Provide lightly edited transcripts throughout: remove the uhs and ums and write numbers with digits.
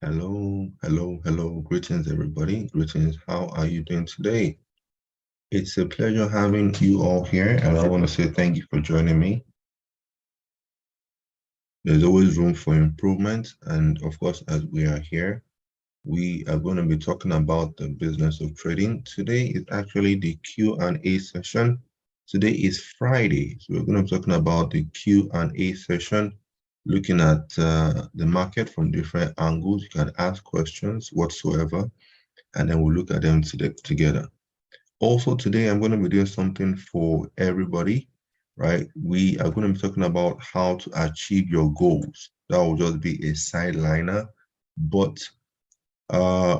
Hello. Greetings, everybody. Greetings. How are you doing today? It's a pleasure having you all here, and I want to say thank you for joining me. There's always room for improvement, and of course, as we are here, we are going to be talking about the business of trading. Today is actually the Q&A session. Today is Friday, so we're going to be talking about the Q&A session, looking at the market from different angles. You can ask questions whatsoever, and then we'll look at them together. Also, today I'm going to be doing something for everybody, right? We are going to be talking about how to achieve your goals. That will just be a sideliner, but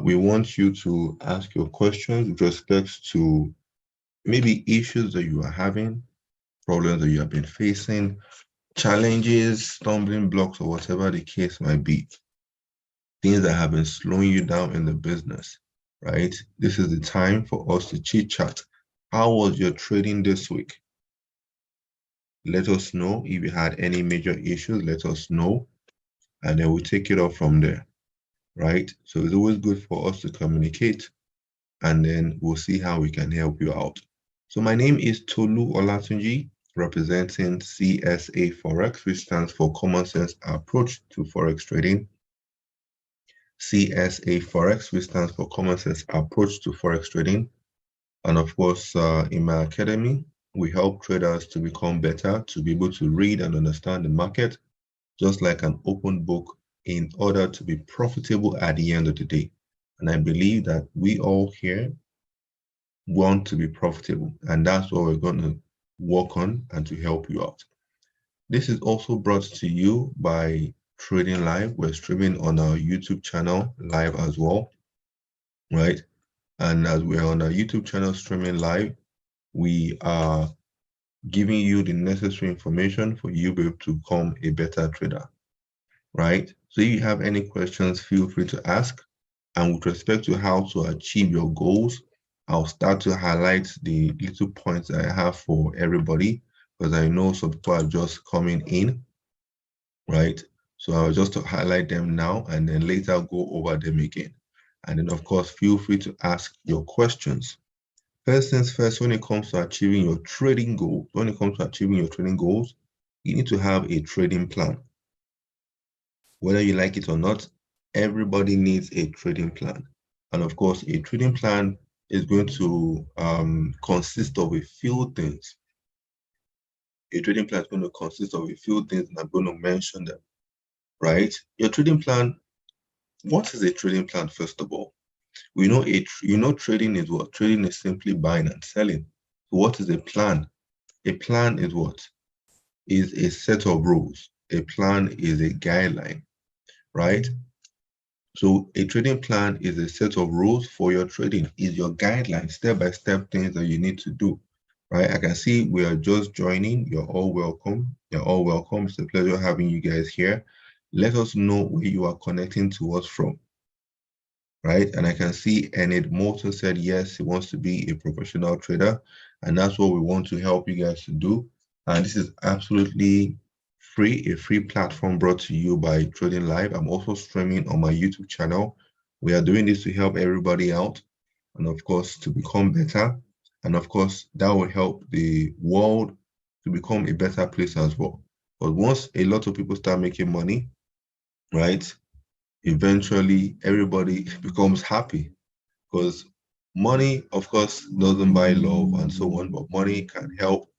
we want you to ask your questions with respect to maybe issues that you are having, problems that you have been facing, challenges, stumbling blocks, or whatever the case might be. Things that have been slowing you down in the business, right? This is the time for us to chit chat. How was your trading this week? Let us know. If you had any major issues, let us know, and then we'll take it off from there, right? So it's always good for us to communicate, and then we'll see how we can help you out. So my name is Tolu Olatunji, representing CSA Forex, which stands for Common Sense Approach to Forex Trading. CSA Forex, which stands for Common Sense Approach to Forex Trading. And of course, in my academy, we help traders to become better, to be able to read and understand the market, just like an open book, in order to be profitable at the end of the day. And I believe that we all here want to be profitable, and that's what we're going to work on and to help you out. This is also brought to you by Trading Live. We're streaming on our YouTube channel live as well, right? And as we're on our YouTube channel streaming live, we are giving you the necessary information for you to be able to become a better trader, right? So if you have any questions, feel free to ask. And with respect to how to achieve your goals, I'll start to highlight the little points that I have for everybody, because I know some people are just coming in, right? So I'll just highlight them now and then later go over them again. And then, of course, feel free to ask your questions. First things first, when it comes to achieving your trading goals, you need to have a trading plan. Whether you like it or not, everybody needs a trading plan. And of course, a trading plan is going to consist of a few things. A trading plan is going to consist of a few things, and I'm going to mention them, right? Your trading plan, what is a trading plan, first of all? We know trading is what? Trading is simply buying and selling. So what is a plan? A plan is what? Is a set of rules. A plan is a guideline, right? So a trading plan is a set of rules for your trading, is your guideline, step-by-step things that you need to do, right? I can see we are just joining. You're all welcome. You're all welcome. It's a pleasure having you guys here. Let us know where you are connecting to us from, right? And I can see Enid Moulton said, yes, he wants to be a professional trader. And that's what we want to help you guys to do. And this is absolutely free, a free platform brought to you by Trading Live. I'm also streaming on my YouTube channel. We are doing this to help everybody out, and of course, to become better. And of course, that will help the world to become a better place as well. But once a lot of people start making money, right, eventually everybody becomes happy, because money, of course, doesn't buy love and so on, but money can help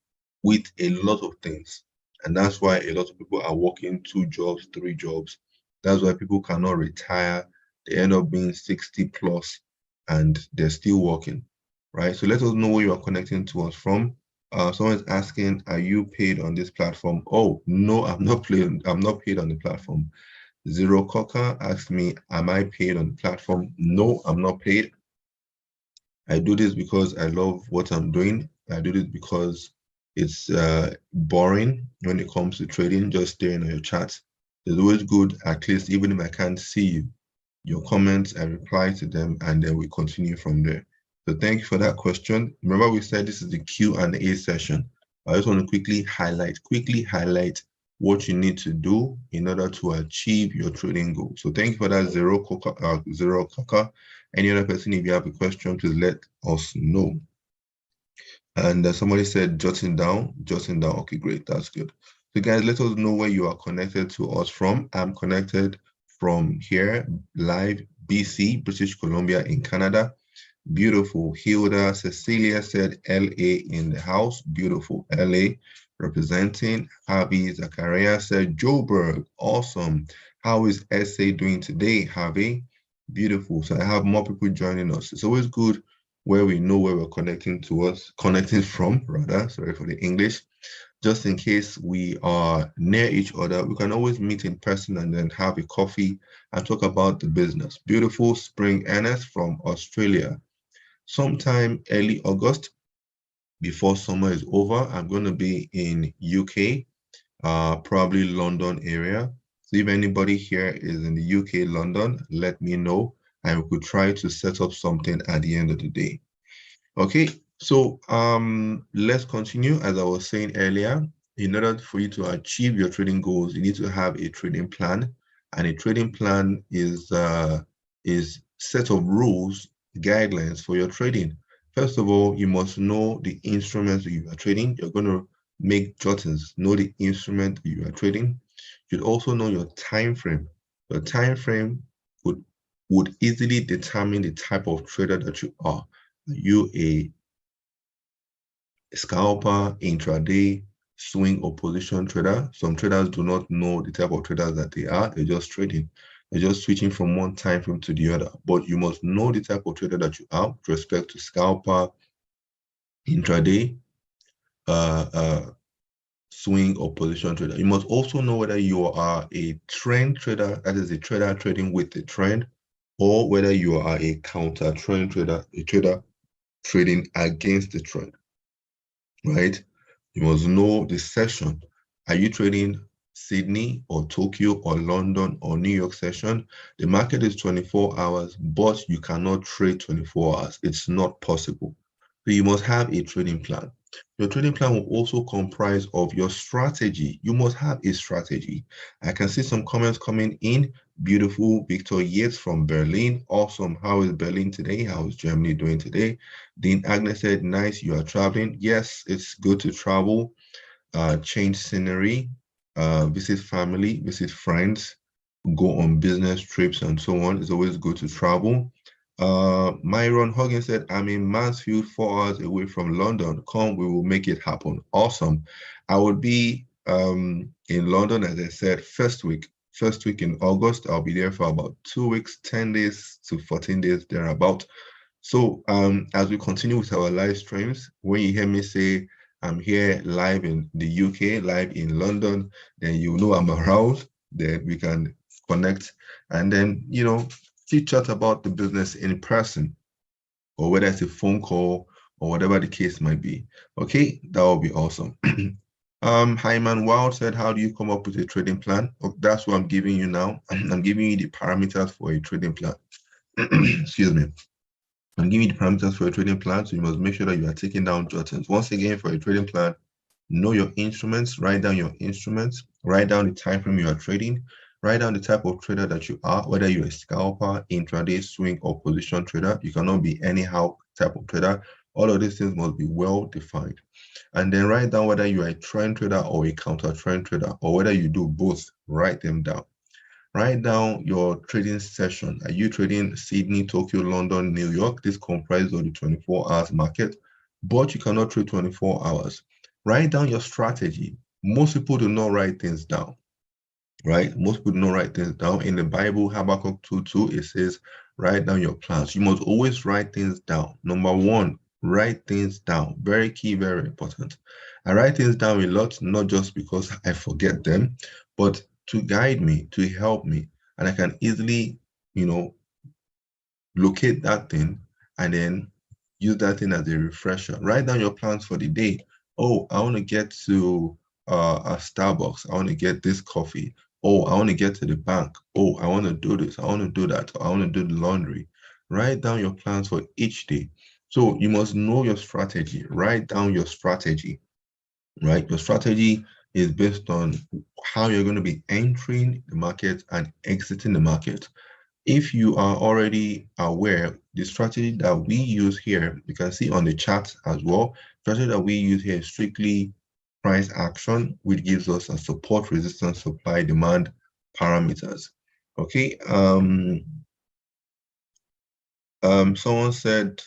with a lot of things. And that's why a lot of people are working 2 jobs, 3 jobs. That's why people cannot retire. They end up being 60 plus and they're still working, right? So let us know where you are connecting to us from. Someone's asking, are you paid on this platform? Oh, no, I'm not paid on the platform. Zero Cocker asked me, am I paid on the platform? No, I'm not paid. I do this because I love what I'm doing. I do this because it's boring when it comes to trading, just staring at your chats. It's always good, at least even if I can't see you, your comments, I reply to them, and then we continue from there. So thank you for that question. Remember, we said this is the Q&A session. I just want to quickly highlight what you need to do in order to achieve your trading goal. So thank you for that, Zero Coca. Any other person, if you have a question, please let us know. And somebody said jotting down. Okay, great, that's good. So guys, let us know where you are connected to us from. I'm connected from here, live, BC, British Columbia in Canada. Beautiful. Hilda Cecilia said LA in the house. Beautiful. LA representing. Harvey Zachariah said Joburg. Awesome. How is SA doing today, Harvey? Beautiful. So I have more people joining us. It's always good where we know where we're connecting from, rather. Sorry for the English. Just in case we are near each other, we can always meet in person and then have a coffee and talk about the business. Beautiful. Spring Ernest from Australia. Sometime early August, before summer is over, I'm going to be in UK, probably London area. So if anybody here is in the UK, London, let me know, and we could try to set up something at the end of the day. Okay, so let's continue. As I was saying earlier, in order for you to achieve your trading goals, you need to have a trading plan, and a trading plan is set of rules, guidelines for your trading. First of all, you must know the instruments that you are trading. You're going to make jottings, know the instrument you are trading. You should also know your time frame. Your time frame would easily determine the type of trader that you are. Are you a scalper, intraday, swing or position trader? Some traders do not know the type of traders that they are. They're just trading. They're just switching from one time frame to the other. But you must know the type of trader that you are with respect to scalper, intraday, swing or position trader. You must also know whether you are a trend trader, that is a trader trading with the trend, or whether you are a counter trend trader, a trader trading against the trend, right? You must know the session. Are you trading Sydney or Tokyo or London or New York session? The market is 24 hours, but you cannot trade 24 hours. It's not possible. So you must have a trading plan. Your trading plan will also comprise of your strategy. You must have a strategy. I can see some comments coming in. Beautiful. Victor Yates from Berlin. Awesome. How is Berlin today? How is Germany doing today? Dean Agnes said, nice, you are traveling. Yes, it's good to travel, change scenery, visit family, visit friends, go on business trips and so on. It's always good to travel. Myron Huggins said, I'm in Mansfield, 4 hours away from London. Come, we will make it happen. Awesome. I will be in London, as I said, first week in August. I'll be there for about 2 weeks, 10 days to 14 days, thereabout. So as we continue with our live streams, when you hear me say I'm here live in the UK, live in London, then you know I'm around, then we can connect and then, chit chat about the business in person, or whether it's a phone call or whatever the case might be. Okay, that will be awesome. Hyman Wild said, how do you come up with a trading plan? Oh, that's what I'm giving you now. I'm giving you the parameters for a trading plan. Excuse me. I'm giving you the parameters for a trading plan, so you must make sure that you are taking down jottings. Once again, for a trading plan, know your instruments, write down your instruments, write down the time frame you are trading, write down the type of trader that you are, whether you're a scalper, intraday, swing, or position trader. You cannot be anyhow type of trader. All of these things must be well defined. And then write down whether you are a trend trader or a counter trend trader, or whether you do both. Write them down. Write down your trading session. Are you trading Sydney, Tokyo, London, New York? This comprises of the 24 hours market, but you cannot trade 24 hours. Write down your strategy. Most people do not write things down, right? Most people do not write things down. In the Bible, Habakkuk 2:2, it says, write down your plans. You must always write things down. Number one, write things down. Very key, very important. I write things down a lot, not just because I forget them, but to guide me, to help me. And I can easily, locate that thing and then use that thing as a refresher. Write down your plans for the day. Oh, I want to get to a Starbucks. I want to get this coffee. Oh, I want to get to the bank. Oh, I want to do this. I want to do that. I want to do the laundry. Write down your plans for each day. So you must know your strategy. Write down your strategy, right? Your strategy is based on how you're going to be entering the market and exiting the market. If you are already aware, the strategy that we use here, you can see on the chart as well, strategy that we use here is strictly price action, which gives us a support, resistance, supply, demand parameters. Okay. Someone said,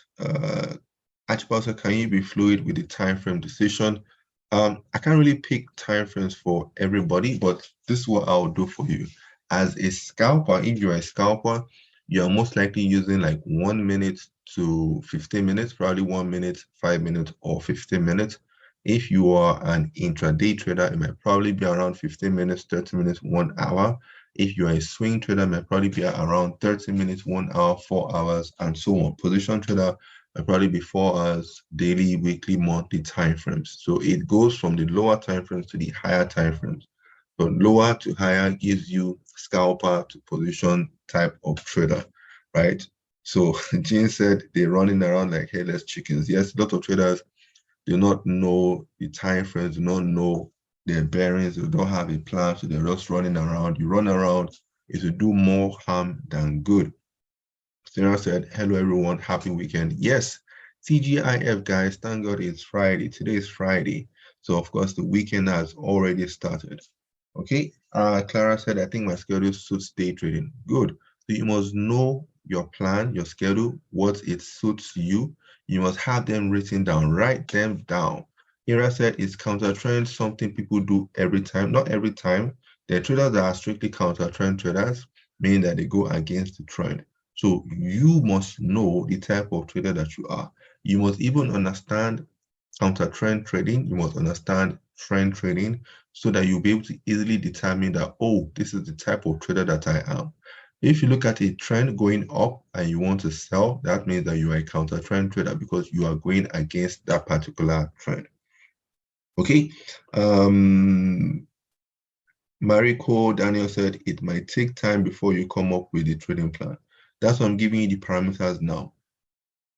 Archibald said, can you be fluid with the time frame decision? I can't really pick time frames for everybody, but this is what I'll do for you. As a scalper, if you're a scalper, you're most likely using like 1 minute to 15 minutes, probably 1 minute, 5 minutes, or 15 minutes. If you are an intraday trader, it might probably be around 15 minutes, 30 minutes, 1 hour. If you're a swing trader, it might probably be around 30 minutes, 1 hour, 4 hours, and so on. Position trader might probably be 4 hours, daily, weekly, monthly timeframes. So it goes from the lower timeframes to the higher timeframes. So lower to higher gives you scalper to position type of trader, right? So Jean said they're running around like headless chickens. Yes, a lot of traders do not know the time frames, do not know their bearings, they don't have a plan, so they're just running around. You run around, it will do more harm than good. Sarah said, hello everyone, happy weekend. Yes, TGIF guys, thank God it's Friday. Today is Friday. So of course the weekend has already started. Okay, Clara said, I think my schedule suits day trading. Good. So you must know your plan, your schedule, what it suits you. You must have them written down, write them down. Ira said, it's counter trend, something people do every time. Not every time. The traders that are strictly counter trend traders, meaning that they go against the trend. So you must know the type of trader that you are. You must even understand counter trend trading. You must understand trend trading so that you'll be able to easily determine that, oh, this is the type of trader that I am. If you look at a trend going up and you want to sell, that means that you are a counter trend trader because you are going against that particular trend. Okay. Mariko Daniel said it might take time before you come up with a trading plan. That's why I'm giving you the parameters now.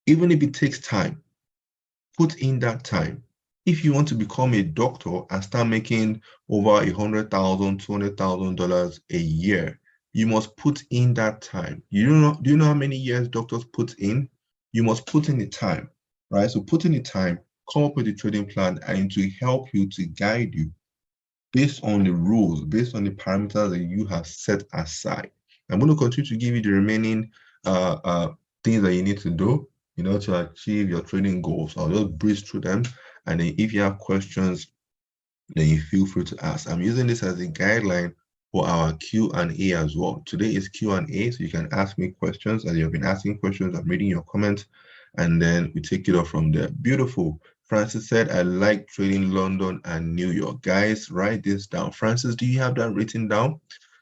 Even if it takes time, put in that time. If you want to become a doctor and start making over $100,000, $200,000 a year, you must put in that time. Do you know how many years doctors put in? You must put in the time, right? So put in the time, come up with a trading plan, and to help you, to guide you based on the rules, based on the parameters that you have set aside. I'm going to continue to give you the remaining things that you need to do in order to achieve your trading goals. I'll just breeze through them. And then if you have questions, then you feel free to ask. I'm using this as a guideline for our Q&A as well. Today is Q&A, so you can ask me questions. As you've been asking questions, I'm reading your comments, and then we take it off from there. Beautiful. Francis said, I like trading London and New York. Guys, write this down. Francis, do you have that written down?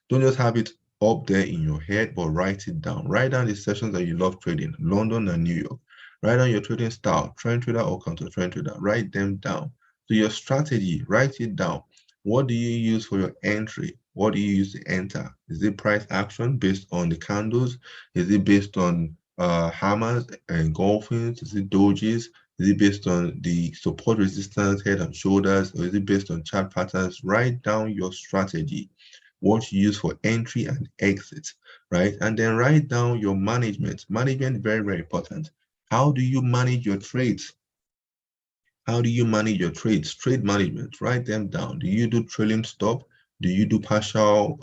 Don't just have it up there in your head, but write it down. Write down the sessions that you love trading, London and New York. Write down your trading style, trend trader or counter trend trader. Write them down. So your strategy, write it down. What do you use for your entry? What do you use to enter? Is it price action based on the candles? Is it based on hammers and engulfings? Is it dojis? Is it based on the support resistance, head and shoulders? Or is it based on chart patterns? Write down your strategy, what you use for entry and exit, right? And then write down your management. Management, very, very important. How do you manage your trades? How do you manage your trades? Trade management, write them down. Do you do trailing stop? Do you do partial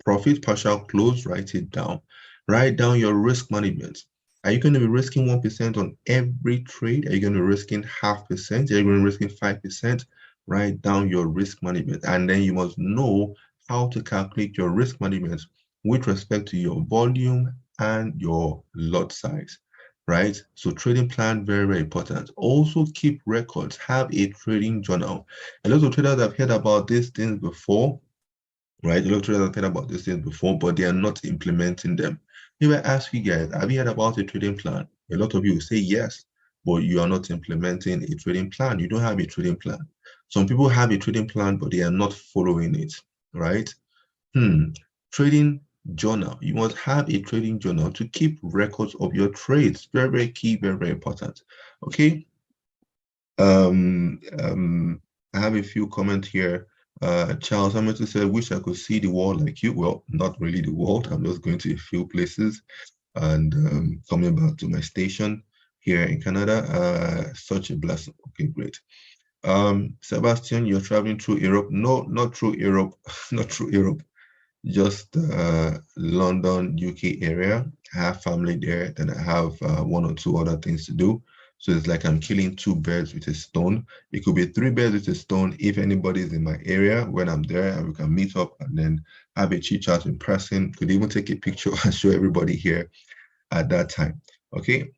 profit, partial close? Write it down. Write down your risk management. Are you going to be risking 1% on every trade? Are you going to be risking 0.5%? Are you going to be risking 5%? Write down your risk management. And then you must know how to calculate your risk management with respect to your volume and your lot size, right? So trading plan, very, very important. Also keep records, have a trading journal. A lot of traders have heard about these things before, right? A lot of traders have heard about these things before, but they are not implementing them. If I ask you guys, have you heard about a trading plan? A lot of you will say yes, but you are not implementing a trading plan. You don't have a trading plan. Some people have a trading plan, but they are not following it, right? Trading journal. You must have a trading journal to keep records of your trades. Very, very key, very, very important. Okay. I have a few comments here. Charles Hamilton said, wish I could see the world like you. Well, not really the world. I'm just going to a few places and coming back to my station here in Canada. Such a blessing. Okay, great. Sebastian, you're traveling through Europe. No, not through Europe, not through Europe, just London, UK area. I have family there, then I have one or two other things to do. So it's like I'm killing two birds with a stone. It could be three birds with a stone if anybody's in my area when I'm there and we can meet up and then have a chit chat in person. Could even take a picture and show everybody here at that time. Okay.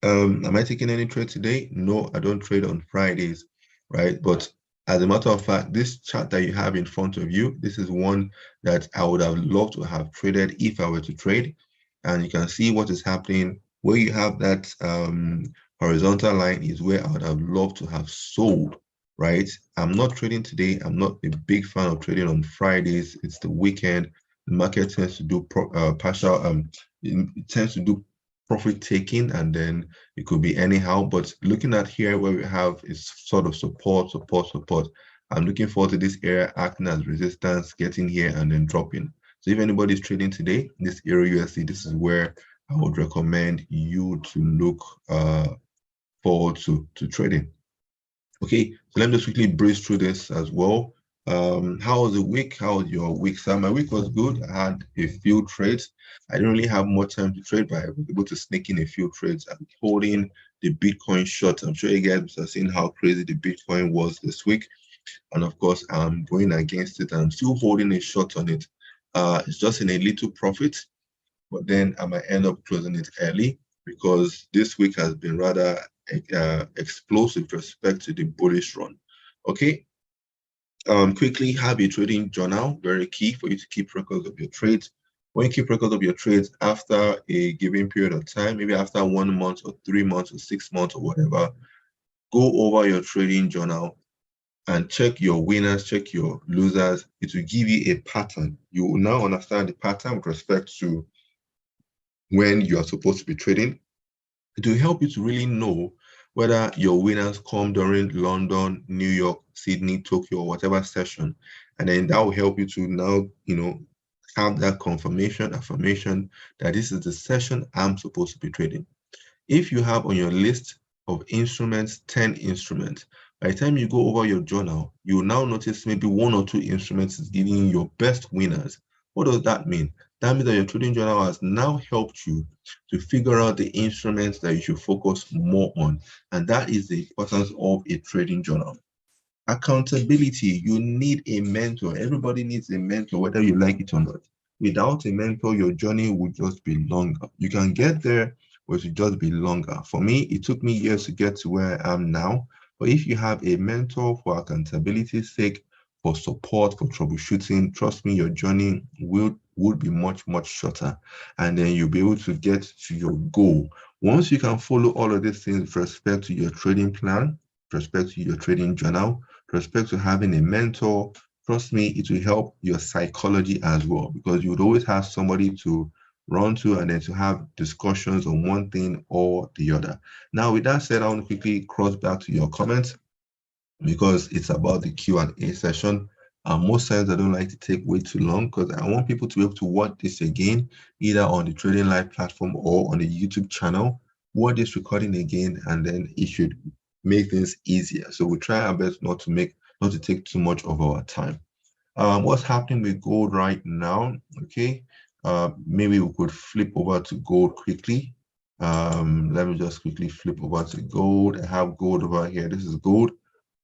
Am I taking any trade today? No, I don't trade on Fridays, right? But as a matter of fact, this chart that you have in front of you, this is one that I would have loved to have traded if I were to trade. And you can see what is happening. Where you have that horizontal line is where I would have loved to have sold, right? I'm not trading today. I'm not a big fan of trading on Fridays. It's the weekend. The market tends to do partial, it tends to do profit taking, and then it could be anyhow. But looking at here where we have is sort of support. I'm looking forward to this area acting as resistance, getting here and then dropping. So if anybody's trading today, this Euro USD, this is where I would recommend you to look forward to trading. Okay, so let me just quickly breeze through this as well. How was the week? How was your week, Sam? My week was good. I had a few trades. I didn't really have much time to trade, but I was able to sneak in a few trades. I'm holding the Bitcoin short. I'm sure you guys have seen how crazy the Bitcoin was this week. And of course, I'm going against it. I'm still holding a short on it. It's just in a little profit, but then I might end up closing it early because this week has been rather explosive with respect to the bullish run. Okay. Quickly have a trading journal, very key for you to keep records of your trades. When you keep records of your trades after a given period of time, maybe after 1 month or 3 months or 6 months or whatever, go over your trading journal and check your winners, check your losers. It will give you a pattern. You will now understand the pattern with respect to when you are supposed to be trading. It will help you to really know whether your winners come during London, New York, Sydney, Tokyo, or whatever session. And then that will help you to now, have that affirmation that this is the session I'm supposed to be trading. If you have on your list of instruments, 10 instruments, by the time you go over your journal, you will now notice maybe 1 or 2 instruments is giving you your best winners. What does that mean? That means that your trading journal has now helped you to figure out the instruments that you should focus more on. And that is the importance of a trading journal. Accountability, you need a mentor. Everybody needs a mentor, whether you like it or not. Without a mentor, your journey will just be longer. You can get there, but it will just be longer. For me, it took me years to get to where I am now. But if you have a mentor for accountability's sake, for support, for troubleshooting, trust me, your journey would be much, much shorter. And then you'll be able to get to your goal. Once you can follow all of these things with respect to your trading plan, with respect to your trading journal, with respect to having a mentor, trust me, it will help your psychology as well, because you would always have somebody to run to and then to have discussions on one thing or the other. Now, with that said, I want to quickly cross back to your comments because it's about the Q&A session. Most times I don't like to take way too long because I want people to be able to watch this again, either on the Trading Live platform or on the YouTube channel. Watch this recording again, and then it should make things easier. So we try our best not to take too much of our time. What's happening with gold right now? Okay, maybe we could flip over to gold quickly. Let me just quickly flip over to gold. I have gold over here. This is gold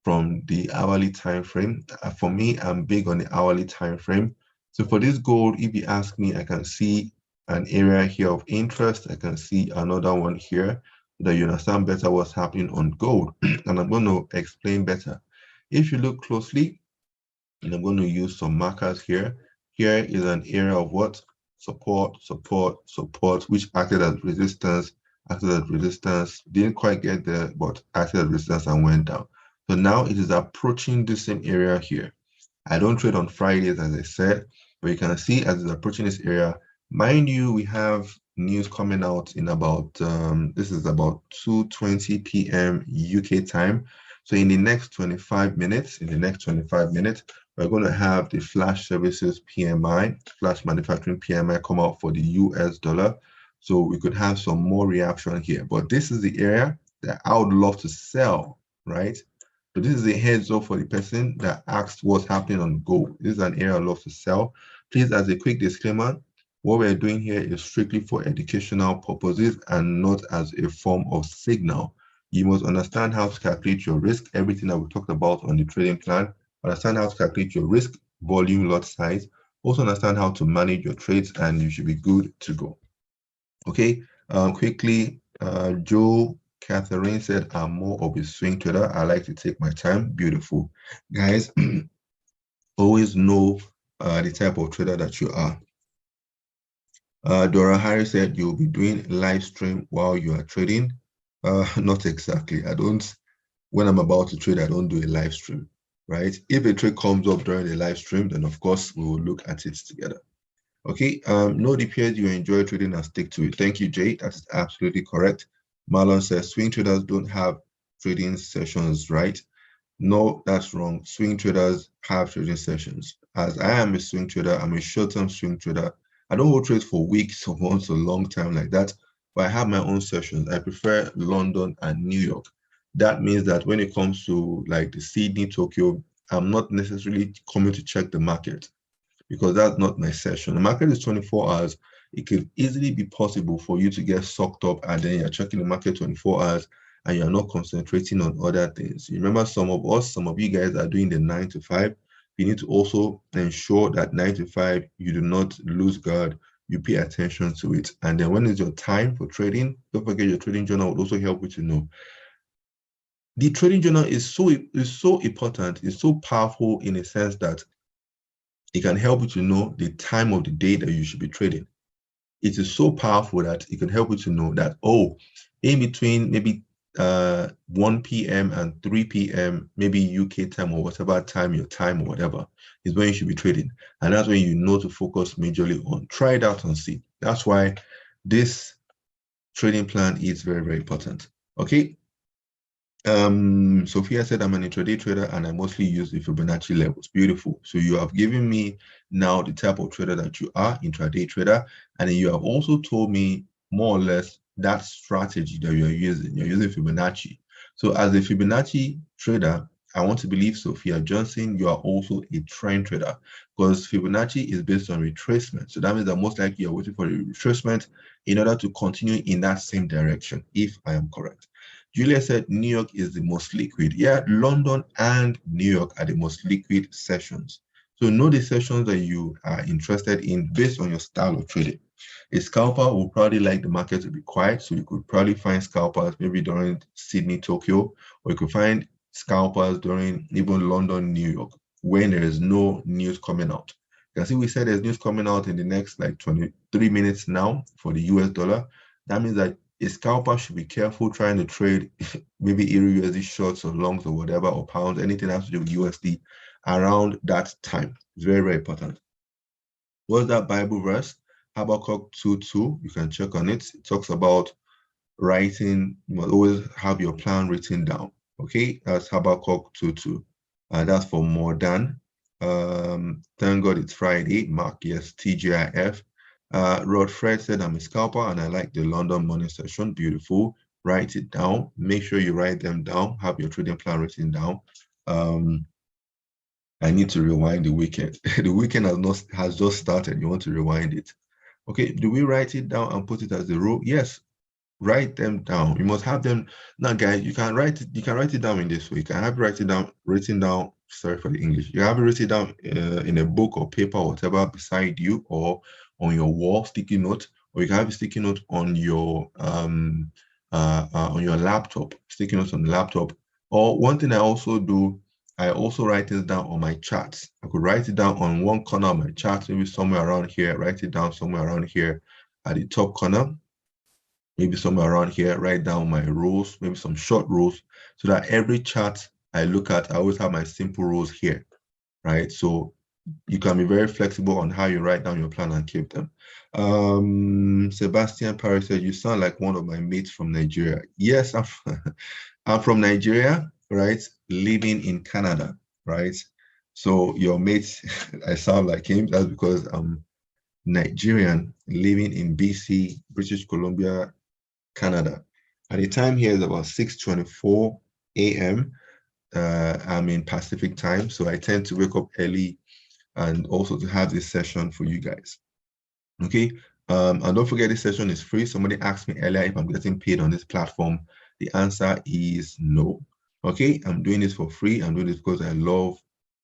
from the hourly time frame. For me, I'm big on the hourly time frame. So for this gold, if you ask me, I can see an area here of interest. I can see another one here that you understand better what's happening on gold. And I'm going to explain better. If you look closely, and I'm going to use some markers here. Here is an area of what? Support, which acted as resistance, didn't quite get there, but acted as resistance and went down. So now it is approaching the same area here. I don't trade on Fridays, as I said, but you can see as it's approaching this area. Mind you, we have news coming out in about, this is about 2:20 p.m. UK time. So in the next 25 minutes, we're going to have the Flash Services PMI, Flash Manufacturing PMI come out for the US dollar. So we could have some more reaction here. But this is the area that I would love to sell, right? So this is a heads up for the person that asked what's happening on gold. This is an area I'd love to sell. Please, as a quick disclaimer, what we're doing here is strictly for educational purposes and not as a form of signal. You must understand how to calculate your risk, everything that we talked about on the trading plan. Understand how to calculate your risk, volume, lot size. Also understand how to manage your trades, and you should be good to go. Okay, quickly, Joe Catherine said, I'm more of a swing trader. I like to take my time. Beautiful. Guys, always know the type of trader that you are. Dora Harris said, you'll be doing live stream while you are trading. Not exactly. When I'm about to trade, I don't do a live stream, right? If a trade comes up during the live stream, then of course we will look at it together. Okay, no, it appears you enjoy trading and stick to it. Thank you, Jay. That's absolutely correct. Marlon says swing traders don't have trading sessions, right? No, that's wrong. Swing traders have trading sessions. As I am a swing trader, I'm a short-term swing trader. I don't hold trades for weeks or months or long time like that, but I have my own sessions. I prefer London and New York. That means that when it comes to like the Sydney, Tokyo, I'm not necessarily coming to check the market, because that's not my session. The market is 24 hours. It could easily be possible for you to get sucked up and then you're checking the market 24 hours and you're not concentrating on other things. You remember some of you guys are doing the 9 to 5. You need to also ensure that 9 to 5, you do not lose guard. You pay attention to it. And then when it's your time for trading, don't forget your trading journal will also help you to know. The trading journal is so important. It's so powerful in a sense that it can help you to know the time of the day that you should be trading. It is so powerful that it can help you to know that, oh, in between maybe 1 p.m. and 3 p.m., maybe UK time or whatever time, your time or whatever, is when you should be trading. And that's when you know to focus majorly on. Try it out and see. That's why this trading plan is very, very important. Okay. Sophia said, I'm an intraday trader and I mostly use the Fibonacci levels. Beautiful. So you have given me now the type of trader that you are, intraday trader, and then you have also told me more or less that strategy that you are using. You're using Fibonacci. So as a Fibonacci trader, I want to believe, Sophia Johnson, you are also a trend trader, because Fibonacci is based on retracement. So that means that most likely you're waiting for a retracement in order to continue in that same direction, if I am correct. Julia said New York is the most liquid. Yeah, London and New York are the most liquid sessions. So know the sessions that you are interested in based on your style of trading. A scalper will probably like the market to be quiet, so you could probably find scalpers maybe during Sydney, Tokyo, or you could find scalpers during even London, New York, when there is no news coming out. You can see we said there's news coming out in the next like 23 minutes now for the US dollar. That means that a scalper should be careful trying to trade maybe EURUSD shorts or longs or whatever, or pounds, anything that has to do with USD around that time. It's very, very important. What's that Bible verse? Habakkuk 2:2. You can check on it. It talks about writing. You must always have your plan written down. Okay, that's Habakkuk 2:2. That's for more than. Thank God it's Friday. Mark, yes, TGIF. Rod Fred said, I'm a scalper and I like the London morning session. Beautiful. Write it down. Make sure you write them down. Have your trading plan written down. I need to rewind the weekend. The weekend has just started. You want to rewind it. Okay, do we write it down and put it as a rule? Yes, write them down. You must have them. Now, guys, you can write it down in this way. You can have it written down. Sorry for the English. You have it written down in a book or paper or whatever beside you, or on your wall, sticky note, or you can have a sticky note on your laptop, sticky notes on the laptop. Or one thing I also do, I also write this down on my charts. I could write it down on one corner of my chart, maybe somewhere around here, write it down somewhere around here at the top corner, maybe somewhere around here, write down my rules, maybe some short rules, so that every chart I look at, I always have my simple rules here, right? So you can be very flexible on how you write down your plan and keep them. Sebastian Paris said, you sound like one of my mates from Nigeria. Yes, I'm from Nigeria. right, living in Canada, right? So your mate, I sound like him. That's because I'm Nigerian living in BC, British Columbia, Canada. At the time here is about 6:24 a.m. I'm in Pacific time, so I tend to wake up early and also to have this session for you guys. Okay. And don't forget this session is free. Somebody asked me earlier if I'm getting paid on this platform. The answer is no. Okay. I'm doing this for free. I'm doing this because I love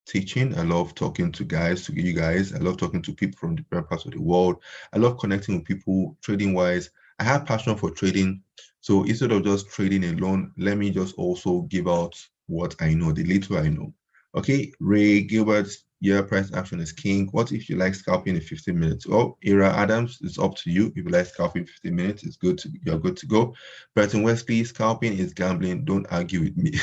teaching. I love talking to you guys. I love talking to people from different parts of the world. I love connecting with people trading wise. I have passion for trading. So instead of just trading alone, let me just also give out what I know, the little I know. Okay, Ray Gilbert, yeah, price action is king. What if you like scalping in 15 minutes? Oh, Ira Adams, it's up to you. If you like scalping 15 minutes, you're good to go. Burton Wesley, scalping is gambling. Don't argue with me.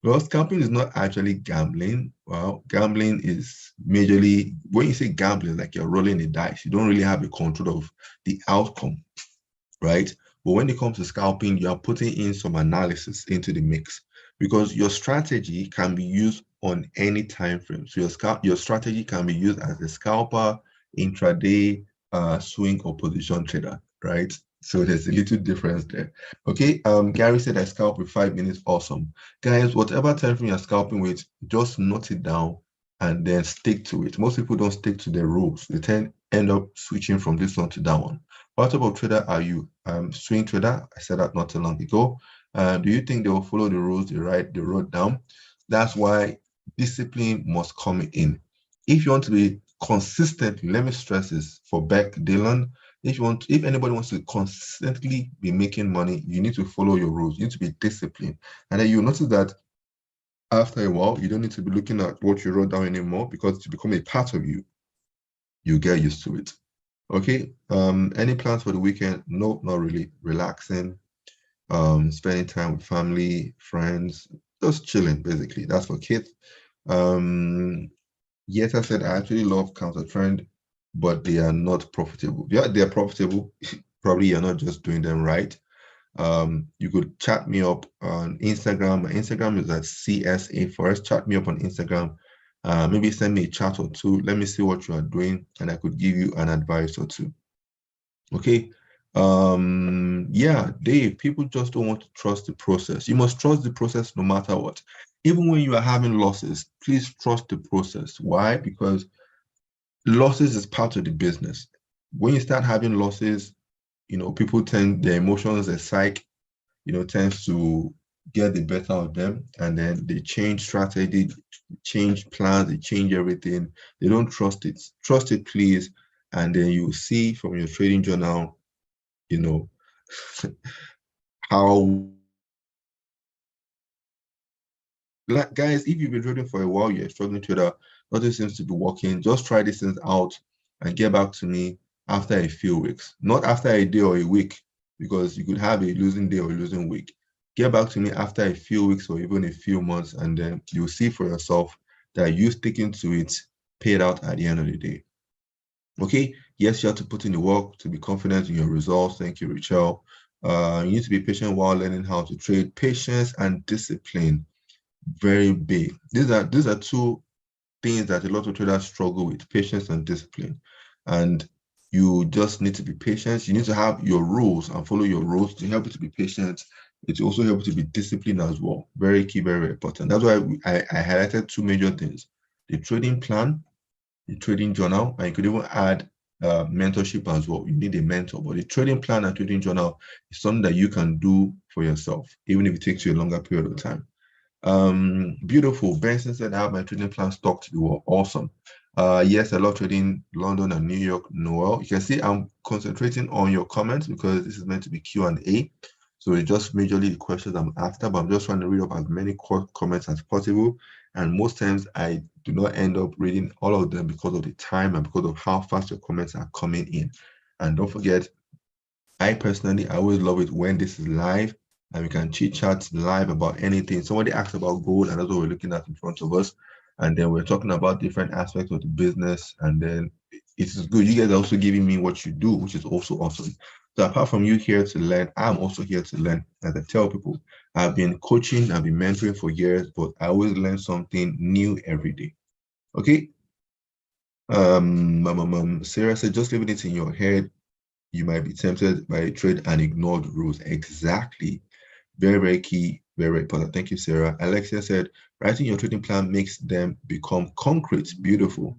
Well, scalping is not actually gambling. Well, gambling is majorly, when you say gambling, like you're rolling the dice, you don't really have a control of the outcome, right? But when it comes to scalping, you are putting in some analysis into the mix because your strategy can be used on any time frame. So your strategy can be used as a scalper, intraday, swing or position trader, right? So there's a little difference there. Okay, Gary said I scalp with 5 minutes. Awesome. Guys, whatever time frame you're scalping with, just note it down and then stick to it. Most people don't stick to their rules. They end up switching from this one to that one. What type of trader are you? Swing trader. I said that not too long ago. Do you think they will follow the rules they wrote down? That's why discipline must come in. If you want to be consistent, let me stress this for Beck Dylan. If anybody wants to consistently be making money, you need to follow your rules. You need to be disciplined. And then you'll notice that after a while, you don't need to be looking at what you wrote down anymore because to become a part of you, you get used to it. Okay. Any plans for the weekend? No, not really. Relaxing, spending time with family, friends, just chilling, basically. That's for kids. Yes, I said I actually love counter trend, but they are not profitable. Yeah, they're profitable. Probably you're not just doing them right. You could chat me up on Instagram. My Instagram is at CSA Forest. Chat me up on Instagram. Maybe send me a chat or two. Let me see what you are doing, and I could give you an advice or two. Okay. Yeah, Dave, people just don't want to trust the process. You must trust the process no matter what. Even when you are having losses, please trust the process. Why? Because losses is part of the business. When you start having losses, people their emotions, their psyche, tends to get the better of them, and then they change strategy, change plans, they change everything. They don't trust it. Trust it, please. And then you see from your trading journal, you know, how, like, guys, if you've been trading for a while, you're struggling trader, nothing seems to be working, just try these things out and get back to me after a few weeks, not after a day or a week, because you could have a losing day or a losing week. Get back to me after a few weeks or even a few months, and then you'll see for yourself that you sticking to it paid out at the end of the day. Okay, yes, you have to put in the work to be confident in your results. Thank you, Rachel. You need to be patient while learning how to trade. Patience and discipline, very big. These are two things that a lot of traders struggle with: patience and discipline. And you just need to be patient. You need to have your rules and follow your rules to help you to be patient. It also helps you to be disciplined as well. Very key, very, very important. That's why I highlighted two major things: the trading plan, the trading journal, and you could even add mentorship as well. You need a mentor, but the trading plan and trading journal is something that you can do for yourself, even if it takes you a longer period of time. Beautiful. Benson said, I have my trading plan stock to do. Awesome. Yes, I love trading London and New York. Noel, you can see I'm concentrating on your comments because this is meant to be Q&A. So it's just majorly the questions I'm after, but I'm just trying to read up as many comments as possible. And most times I do not end up reading all of them because of the time and because of how fast your comments are coming in. And don't forget, I always love it when this is live and we can chit chat live about anything. Somebody asked about gold, and that's what we're looking at in front of us. And then we're talking about different aspects of the business. And then it's good. You guys are also giving me what you do, which is also awesome. So apart from you here to learn, I'm also here to learn. As I tell people, I've been coaching, I've been mentoring for years, but I always learn something new every day. Okay. Sarah said, just leaving it in your head, you might be tempted by a trade and ignore the rules. Exactly. Very, very key, very, very important. Thank you, Sarah. Alexia said, writing your trading plan makes them become concrete. Beautiful.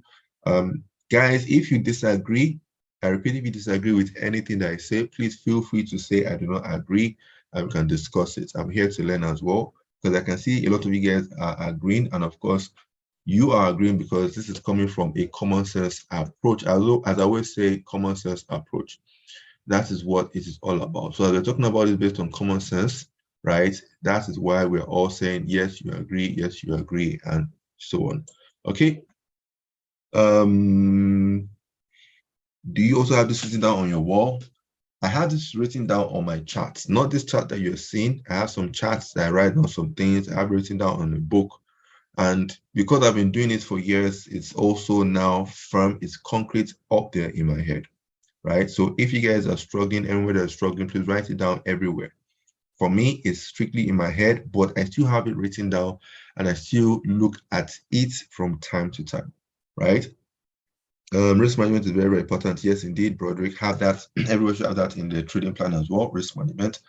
Guys, if you disagree, I repeat, if you disagree with anything that I say, please feel free to say I do not agree, and we can discuss it. I'm here to learn as well, because I can see a lot of you guys are agreeing, and of course, you are agreeing because this is coming from a common sense approach. As I always say, common sense approach. That is what it is all about. So as we're talking about it based on common sense, right? That is why we're all saying, yes, you agree, and so on. Okay. Do you also have this written down on your wall? I have this written down on my charts, not this chart that you're seeing. I have some charts that I write down some things. I have written down on a book. And because I've been doing it for years, it's also now firm, it's concrete up there in my head, right? So if you guys are struggling, everywhere that's struggling, please write it down everywhere. For me, it's strictly in my head, but I still have it written down and I still look at it from time to time, right? Risk management is very, very important. Yes, indeed, Broderick, have that. Everyone should have that in the trading plan as well, risk management.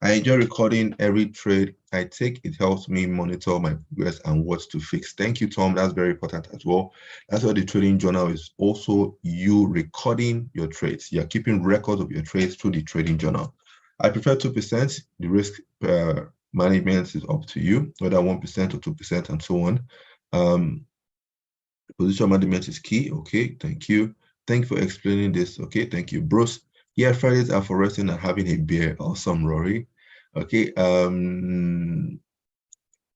I enjoy recording every trade I take. It helps me monitor my progress and what to fix. Thank you, Tom. That's very important as well. That's why the trading journal is also you recording your trades. You're keeping records of your trades through the trading journal. I prefer 2%. The risk management is up to you, whether 1% or 2% and so on. Position management is key. Okay, thank you. Thank you for explaining this. Okay, thank you, Bruce. Yeah, Fridays are for resting and having a beer. Awesome, Rory. Okay. Gavin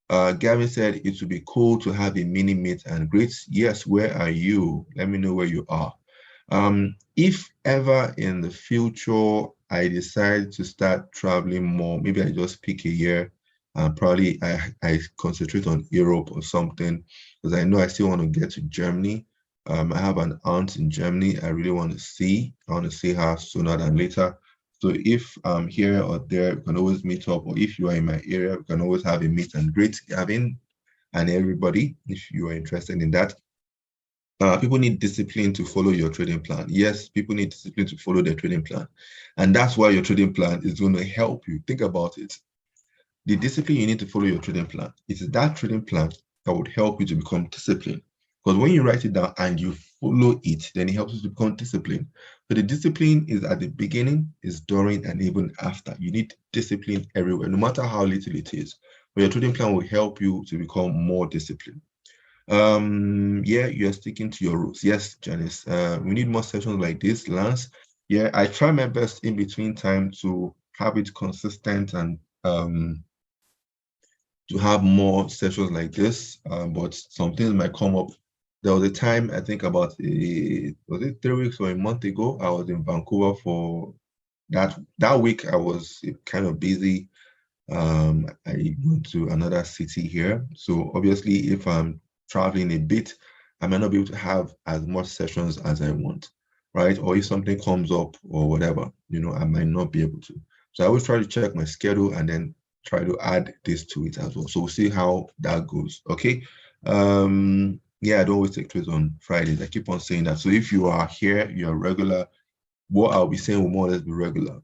said it would be cool to have a mini meet and greet. Yes, where are you? Let me know where you are. If ever in the future I decide to start traveling more, maybe I just pick a year and probably I concentrate on Europe or something, because I know I still want to get to Germany. I have an aunt in Germany I really want to see. I want to see her sooner than later. So if I'm here or there, we can always meet up, or if you are in my area, we can always have a meet and greet, Gavin and everybody, if you are interested in that. People need discipline to follow your trading plan. Yes, people need discipline to follow their trading plan. And that's why your trading plan is going to help you. Think about it. The discipline you need to follow your trading plan. It is that trading plan that would help you to become disciplined. Because when you write it down and you follow it, then it helps you to become disciplined. So the discipline is at the beginning, is during, and even after. You need discipline everywhere, no matter how little it is. But your trading plan will help you to become more disciplined. Yeah, you're sticking to your rules. Yes, Janice. We need more sessions like this, Lance. Yeah, I try my best in between time to have it consistent and to have more sessions like this. But some things might come up. There was a time, I think about was it 3 weeks or a month ago, I was in Vancouver for that week. I was kind of busy. I went to another city here. So obviously, if I'm traveling a bit, I might not be able to have as much sessions as I want, right? Or if something comes up or whatever, I might not be able to. So I always try to check my schedule and then try to add this to it as well. So we'll see how that goes. Okay. Yeah, I don't always take trades on Fridays. I keep on saying that. So if you are here, you're regular, what I'll be saying will more or less be regular,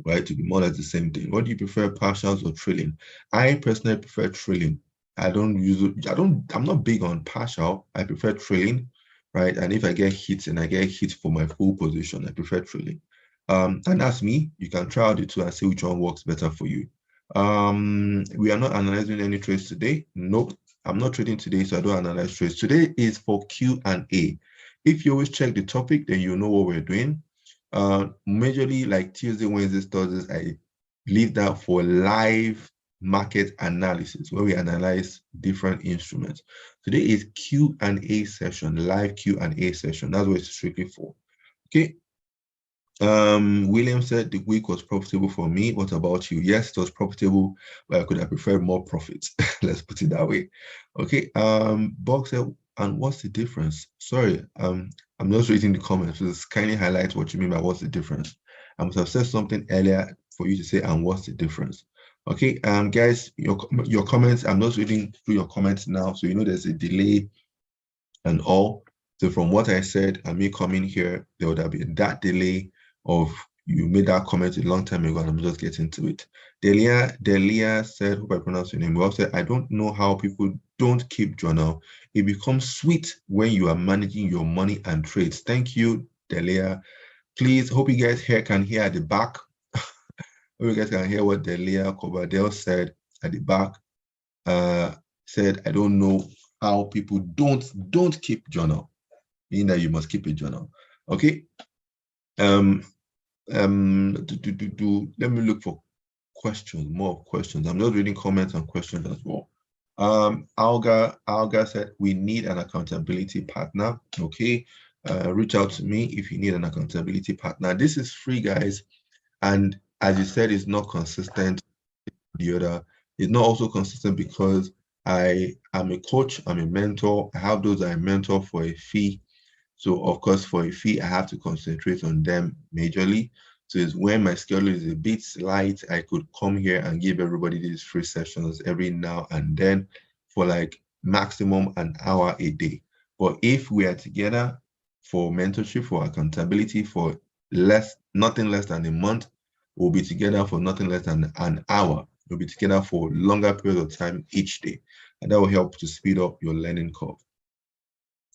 right? To be more or less the same thing. What do you prefer, partials or trailing? I personally prefer trailing. I'm not big on partial. I prefer trailing, right? And if I get hit and I get hit for my full position, I prefer trailing. And that's me. You can try out the two and see which one works better for you. We are not analyzing any trades today. Nope. I'm not trading today, so I don't analyze trades. Today is for Q&A. If you always check the topic, then you know what we're doing. Majorly like Tuesday, Wednesdays, Thursdays, I leave that for live market analysis where we analyze different instruments. Today is Q&A session, live Q&A session. That's what it's strictly for. Okay. William said the week was profitable for me. What about you? Yes, it was profitable, but I could have preferred more profits. Let's put it that way. Okay. Box said, and what's the difference? Sorry, I'm just reading the comments. Just kindly highlight what you mean by what's the difference. I must have said something earlier for you to say, and what's the difference? Okay, guys, your comments, I'm just reading through your comments now, so you know there's a delay and all. So from what I said and me coming here, there would have been that delay of you made that comment a long time ago, and I'm just getting to it. Delia said, hope I pronounced your name well, said, I don't know how people don't keep journal. It becomes sweet when you are managing your money and trades. Thank you, Delia. Please, hope you guys can hear at the back. Hope you guys can hear what Delia Coverdale said at the back. Said, I don't know how people don't keep journal, meaning that you must keep a journal. Okay. Let me look for questions, more questions. I'm just reading comments and questions as well. Alga said, we need an accountability partner. Okay. Reach out to me if you need an accountability partner. This is free, guys. And as you said, it's not consistent. The other is not also consistent because I am a coach, I'm a mentor. I have those I mentor for a fee. So of course, for a fee, I have to concentrate on them majorly. So it's when my schedule is a bit light, I could come here and give everybody these free sessions every now and then for like maximum an hour a day. But if we are together for mentorship, for accountability, for nothing less than a month, we'll be together for nothing less than an hour. We'll be together for longer periods of time each day. And that will help to speed up your learning curve.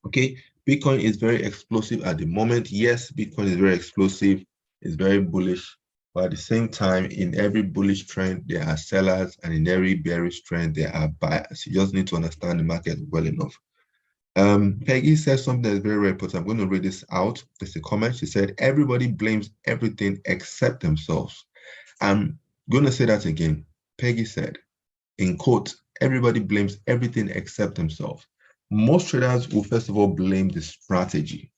Okay, Bitcoin is very explosive at the moment. Yes, Bitcoin is very explosive, it's very bullish, but at the same time, in every bullish trend, there are sellers, and in every bearish trend, there are buyers. You just need to understand the market well enough. Peggy says something that is very, very important. I'm going to read this out. It's a comment. She said, everybody blames everything except themselves. I'm going to say that again. Peggy said, in quote, everybody blames everything except themselves. Most traders will first of all blame the strategy.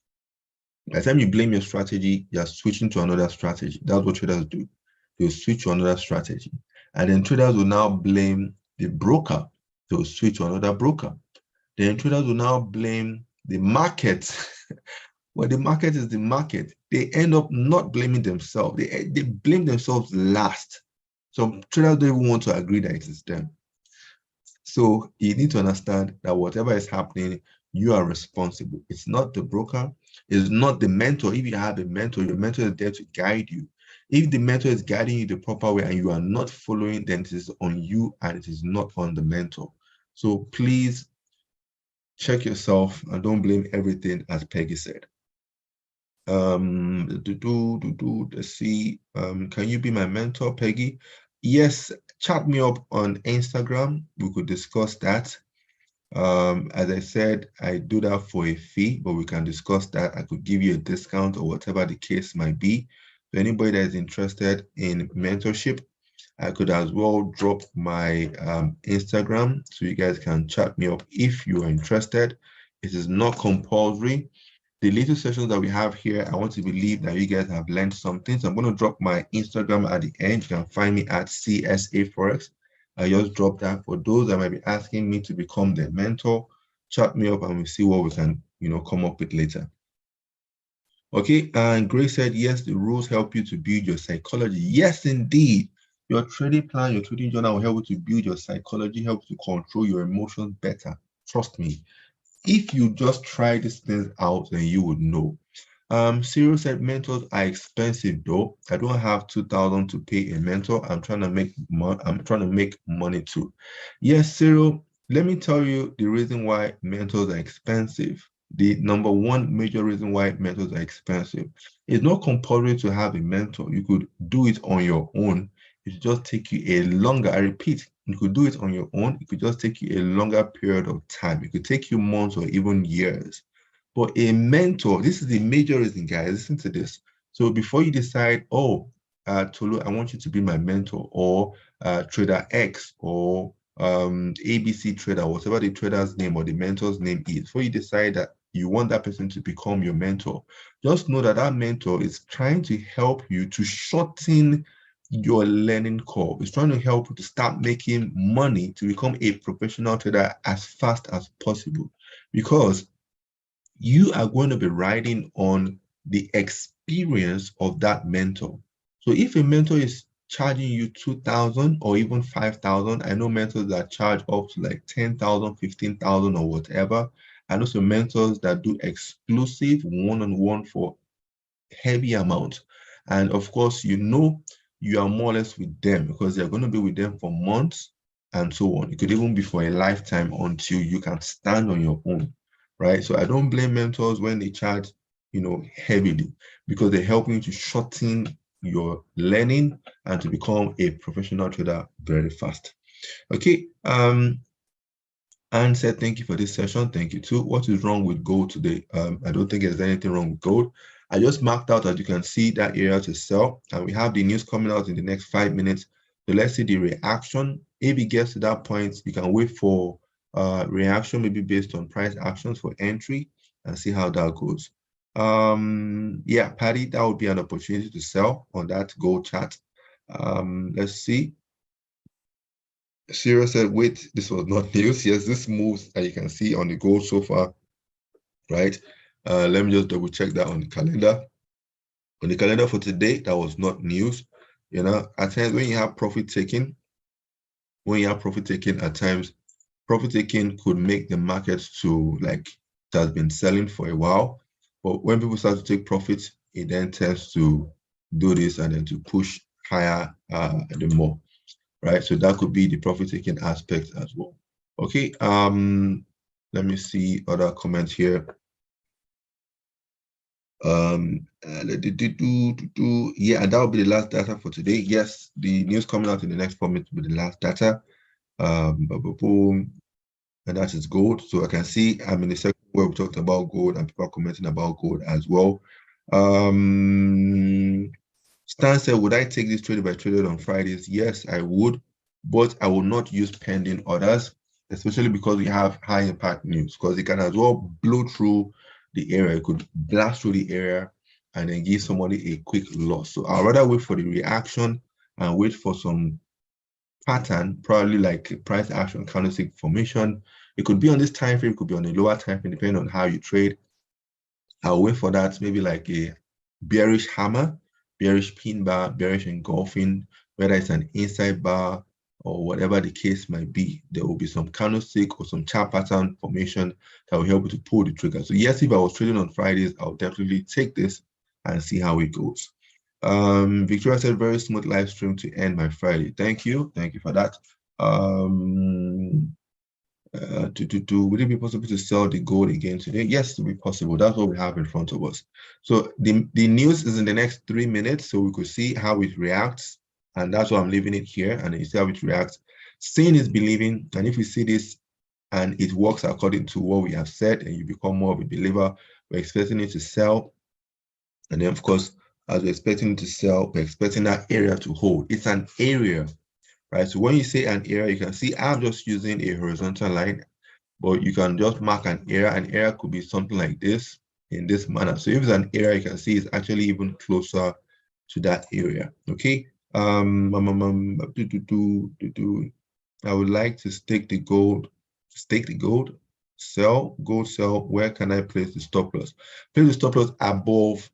By the time you blame your strategy, you're switching to another strategy. That's what traders do. They'll switch to another strategy. And then traders will now blame the broker. They'll switch to another broker. Then traders will now blame the market. Well, the market is the market. They end up not blaming themselves. They blame themselves last. So traders don't even want to agree that it is them. So you need to understand that whatever is happening, you are responsible. It's not the broker. It's not the mentor. If you have a mentor, your mentor is there to guide you. If the mentor is guiding you the proper way and you are not following, then it is on you and it is not on the mentor. So please check yourself and don't blame everything, as Peggy said. Let's see. Can you be my mentor, Peggy? Yes, chat me up on Instagram. We could discuss that. As I said, I do that for a fee, but we can discuss that. I could give you a discount or whatever the case might be. So anybody that is interested in mentorship, I could as well drop my Instagram so you guys can chat me up if you are interested. It is not compulsory. The little sessions that we have here, I want to believe that you guys have learned something. So I'm going to drop my Instagram at the end. You can find me at CSA Forex. I just dropped that. For those that might be asking me to become their mentor, chat me up and we'll see what we can, come up with later. Okay, and Grace said, yes, the rules help you to build your psychology. Yes, indeed. Your trading plan, your trading journal will help you to build your psychology, help you to control your emotions better. Trust me. If you just try these things out, then you would know. Cyril said mentors are expensive though. I don't have 2,000 to pay a mentor. I'm trying to make money too. Yes, Cyril, let me tell you the reason why mentors are expensive. The number one major reason why mentors are expensive. It's not compulsory to have a mentor. You could do it on your own. It should just take you a longer, I repeat, you could do it on your own. It could just take you a longer period of time. It could take you months or even years. But a mentor, this is the major reason, guys. Listen to this. So before you decide, Tolu, I want you to be my mentor, or Trader X, or ABC Trader, whatever the trader's name or the mentor's name is, before you decide that you want that person to become your mentor, just know that that mentor is trying to help you to shorten your learning curve. It's trying to help you to start making money to become a professional trader as fast as possible, because you are going to be riding on the experience of that mentor. So if a mentor is charging you 2,000 or even 5,000, I know mentors that charge up to like 10,000, 15,000 or whatever. I know some mentors that do exclusive one-on-one for heavy amount. And of course, you know, you are more or less with them because you're going to be with them for months and so on. It could even be for a lifetime until you can stand on your own, right? So I don't blame mentors when they charge, you know, heavily because they're helping you to shorten your learning and to become a professional trader very fast. Okay. Anne said, thank you for this session. Thank you too. What is wrong with gold today? I don't think there's anything wrong with gold. I just marked out, as you can see, that area to sell. And we have the news coming out in the next 5 minutes. So let's see the reaction. If it gets to that point, you can wait for reaction, maybe based on price actions for entry and see how that goes. Yeah, Patty, that would be an opportunity to sell on that gold chart. Let's see. Sarah said, wait, this was not news. Yes, this moves that you can see on the gold so far, right? Let me just double check that on the calendar. On the calendar for today, that was not news. You know, at times when you have profit taking, at times, profit taking could make the market to like, it has been selling for a while. But when people start to take profits, it then tends to do this and then to push higher the more. Right? So that could be the profit-taking aspect as well. Okay, let me see other comments here. Yeah, that will be the last data for today. Yes, the news coming out in the next 4 minutes will be the last data. Boom, and that is gold. So I can see I'm in the section where we talked about gold and people are commenting about gold as well. Stan said, would I take this trade if I traded on Fridays? Yes, I would, but I will not use pending orders, especially because we have high impact news, because it can as well blow through the area. It could blast through the area and then give somebody a quick loss. So I'd rather wait for the reaction and wait for some pattern, probably like price action candlestick formation. It could be on this time frame, it could be on a lower time frame, depending on how you trade. I'll wait for that, maybe like a bearish hammer, bearish pin bar, bearish engulfing, whether it's an inside bar or whatever the case might be. There will be some candlestick or some chart pattern formation that will help you to pull the trigger. So yes, if I was trading on Fridays, I'll definitely take this and see how it goes. Victoria said, very smooth live stream to end my Friday. Thank you for that. Would it be possible to sell the gold again today? Yes, it will be possible. That's what we have in front of us. So the news is in the next 3 minutes, so we could see how it reacts. And that's why I'm leaving it here, and you see how it reacts. Seeing is believing, and if we see this and it works according to what we have said, and you become more of a believer, we're expecting it to sell. And then, of course, as we're expecting it to sell, we're expecting that area to hold. It's an area, right? So when you say an area, you can see I'm just using a horizontal line, but you can just mark an area. An area could be something like this, in this manner. So if it's an area, you can see it's actually even closer to that area. Okay. I would like to stake the gold, sell, gold sell. Where can I place the stop loss? Place the stop loss above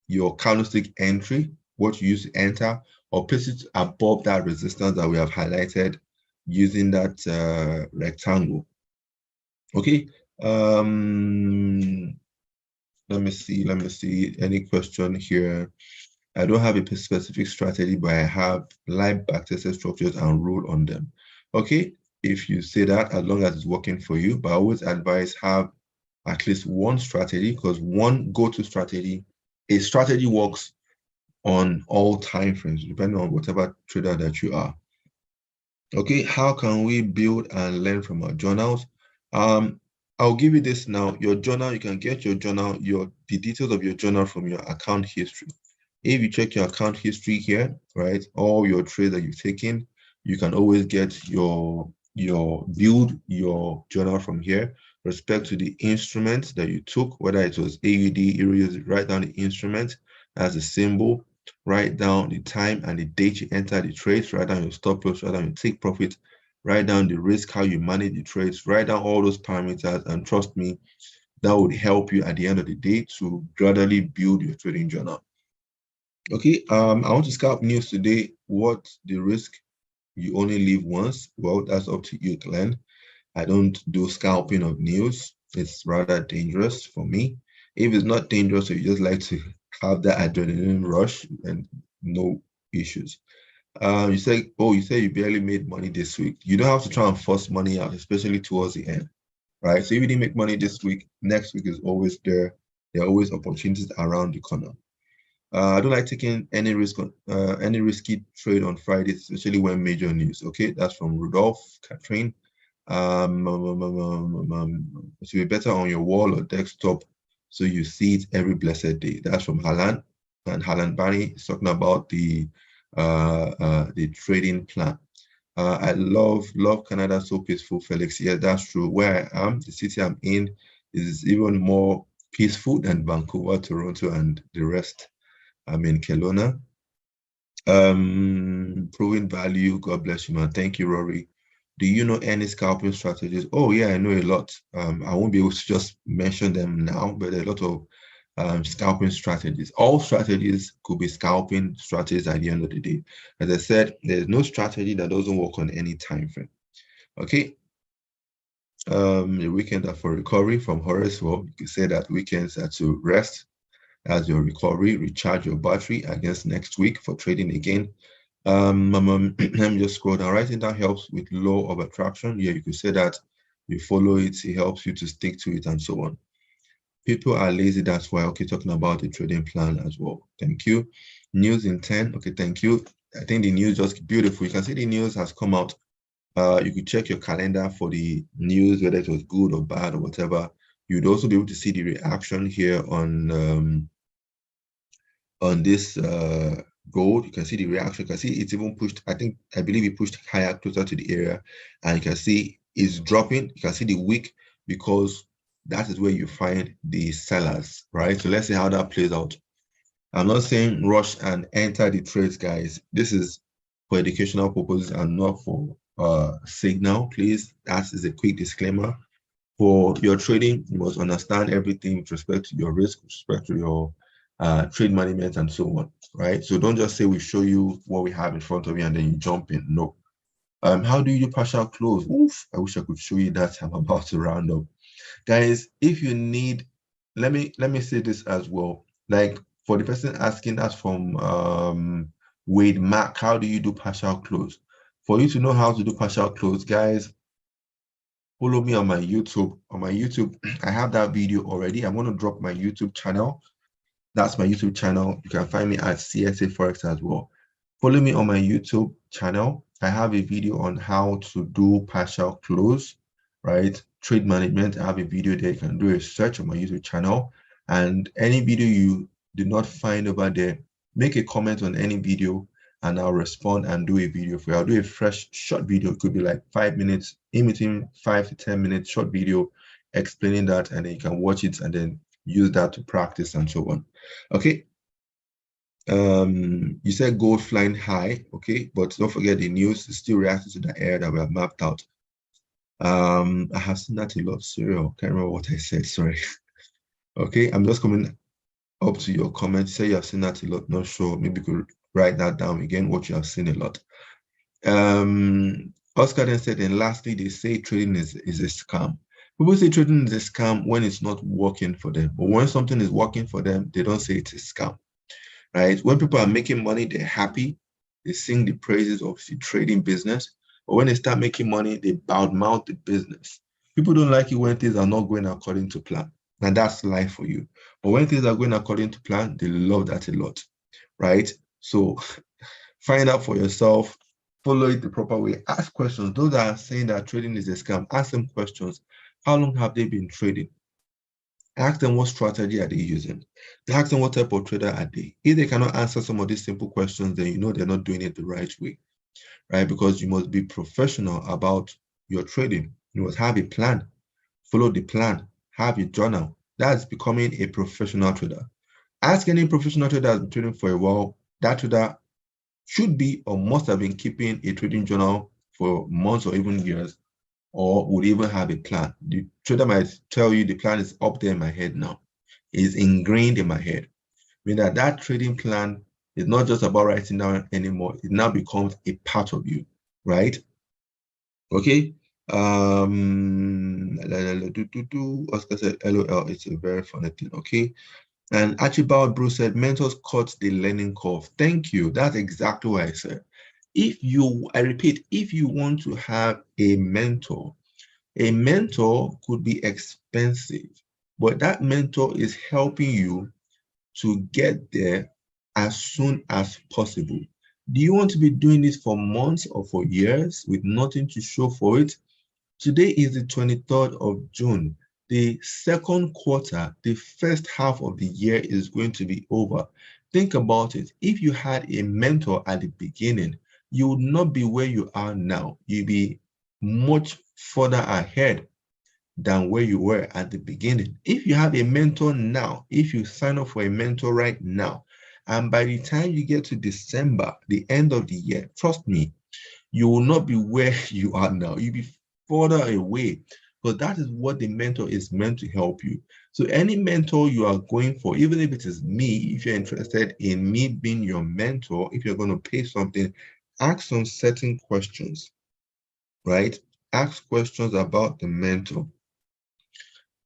your candlestick entry, what you use to enter, or place it above that resistance that we have highlighted using that rectangle. Okay. Let me see any question here. I don't have a specific strategy, but I have live backtested structures and rule on them. Okay, if you say that, as long as it's working for you, but I always advise have at least one strategy, because one go-to strategy, a strategy works on all time frames, depending on whatever trader that you are. Okay, how can we build and learn from our journals? I'll give you this now. Your journal, you can get your journal, the details of your journal from your account history. If you check your account history here, right, all your trades that you've taken, you can always get build your journal from here, respect to the instrument that you took, whether it was AUD, EUR, write down the instrument as a symbol, write down the time and the date you enter the trades, write down your stop loss, write down your take profit, write down the risk, how you manage the trades, write down all those parameters, and trust me, that would help you at the end of the day to gradually build your trading journal. Okay, I want to scalp news today. What's the risk? You only live once. Well, that's up to you, Glenn. I don't do scalping of news. It's rather dangerous for me. If it's not dangerous, so you just like to have that adrenaline rush and no issues. You say you barely made money this week. You don't have to try and force money out, especially towards the end, right? So if you didn't make money this week, next week is always there. There are always opportunities around the corner. I don't like taking any risk on any risky trade on Fridays, especially when major news. Okay, that's from Rudolph, Catherine. It should be better on your wall or desktop so you see it every blessed day. That's from Halan. And Halan Bani is talking about the trading plan. I love Canada, so peaceful, Felix. Yeah, that's true. Where I am, the city I'm in, is even more peaceful than Vancouver, Toronto, and the rest. I'm in Kelowna. Proving value. God bless you, man. Thank you, Rory. Do you know any scalping strategies? Oh, yeah, I know a lot. I won't be able to just mention them now, but there are a lot of scalping strategies. All strategies could be scalping strategies at the end of the day. As I said, there's no strategy that doesn't work on any time frame. Okay. The weekends are for recovery from Horace. Well, you can say that weekends are to rest as your recovery, recharge your battery against next week for trading again. Let me just scroll down. Writing down helps with law of attraction. Yeah, you could say that you follow it, it helps you to stick to it and so on. People are lazy, that's why. Okay, talking about the trading plan as well. Thank you. News in 10. Okay, thank you. I think the news just beautiful. You can see the news has come out. You could check your calendar for the news, whether it was good or bad or whatever. You'd also be able to see the reaction here on this gold. You can see the reaction. You can see it's even pushed. I believe it pushed higher, closer to the area, and you can see it's dropping. You can see the wick because that is where you find the sellers, right? So let's see how that plays out. I'm not saying rush and enter the trades, guys. This is for educational purposes and not for signal. Please, that is a quick disclaimer. For your trading, you must understand everything with respect to your risk, with respect to your trade management and so on, right? So don't just say we show you what we have in front of you and then you jump in. No. How do you do partial close? Oof, I wish I could show you that. I'm about to round up. Guys, if you need, let me say this as well. Like for the person asking us from Wade Mac, how do you do partial close? For you to know how to do partial close, guys, follow me on my YouTube. On my YouTube, I have that video already. I'm going to drop my YouTube channel. That's my YouTube channel. You can find me at CSA Forex as well. Follow me on my YouTube channel. I have a video on how to do partial close, right? Trade management. I have a video there. You can do a search on my YouTube channel. And any video you did not find over there, make a comment on any video and I'll respond and do a video for you. I'll do a fresh short video. It could be like 5 minutes, in between 5 to 10 minutes short video explaining that, and then you can watch it and then use that to practice and so on. Okay. You said gold flying high, okay, but don't forget the news is still reacting to the area that we have mapped out. I have seen that a lot. Serial, can't remember what I said, sorry. Okay, I'm just coming up to your comment. Say you have seen that a lot, not sure. Maybe you could write that down again, what you have seen a lot. Oscar then said, and lastly, they say trading is a scam. People say trading is a scam when it's not working for them, but when something is working for them, they don't say it's a scam, right? When people are making money, they're happy. They sing the praises of the trading business. But when they start making money, they badmouth the business. People don't like it when things are not going according to plan. And that's life for you. But when things are going according to plan, they love that a lot, right? So find out for yourself, follow it the proper way, ask questions. Those that are saying that trading is a scam, ask them questions. How long have they been trading? Ask them what strategy are they using. Ask them what type of trader are they. If they cannot answer some of these simple questions, then you know they're not doing it the right way, right? Because you must be professional about your trading. You must have a plan, follow the plan, have a journal. That's becoming a professional trader. Ask any professional trader that's been trading for a while, that trader should be or must have been keeping a trading journal for months or even years, or would even have a plan. The trader might tell you the plan is up there in my head now. It's ingrained in my head. Meaning that trading plan It's not just about writing down anymore. It now becomes a part of you, right? Okay. Oscar said, LOL, it's a very funny thing. Okay. And Archibald Bruce said, mentors cut the learning curve. Thank you. That's exactly what I said. I repeat, if you want to have a mentor could be expensive, but that mentor is helping you to get there as soon as possible. Do you want to be doing this for months or for years with nothing to show for it? Today is the 23rd of June. The second quarter, the first half of the year is going to be over. Think about it. If you had a mentor at the beginning, you would not be where you are now. You'd be much further ahead than where you were at the beginning. If you have a mentor now, if you sign up for a mentor right now, and by the time you get to December, the end of the year, trust me, you will not be where you are now. You'll be further away, because that is what the mentor is meant to help you. So any mentor you are going for, even if it is me, if you're interested in me being your mentor, if you're going to pay something, ask some certain questions, right? Ask questions about the mentor.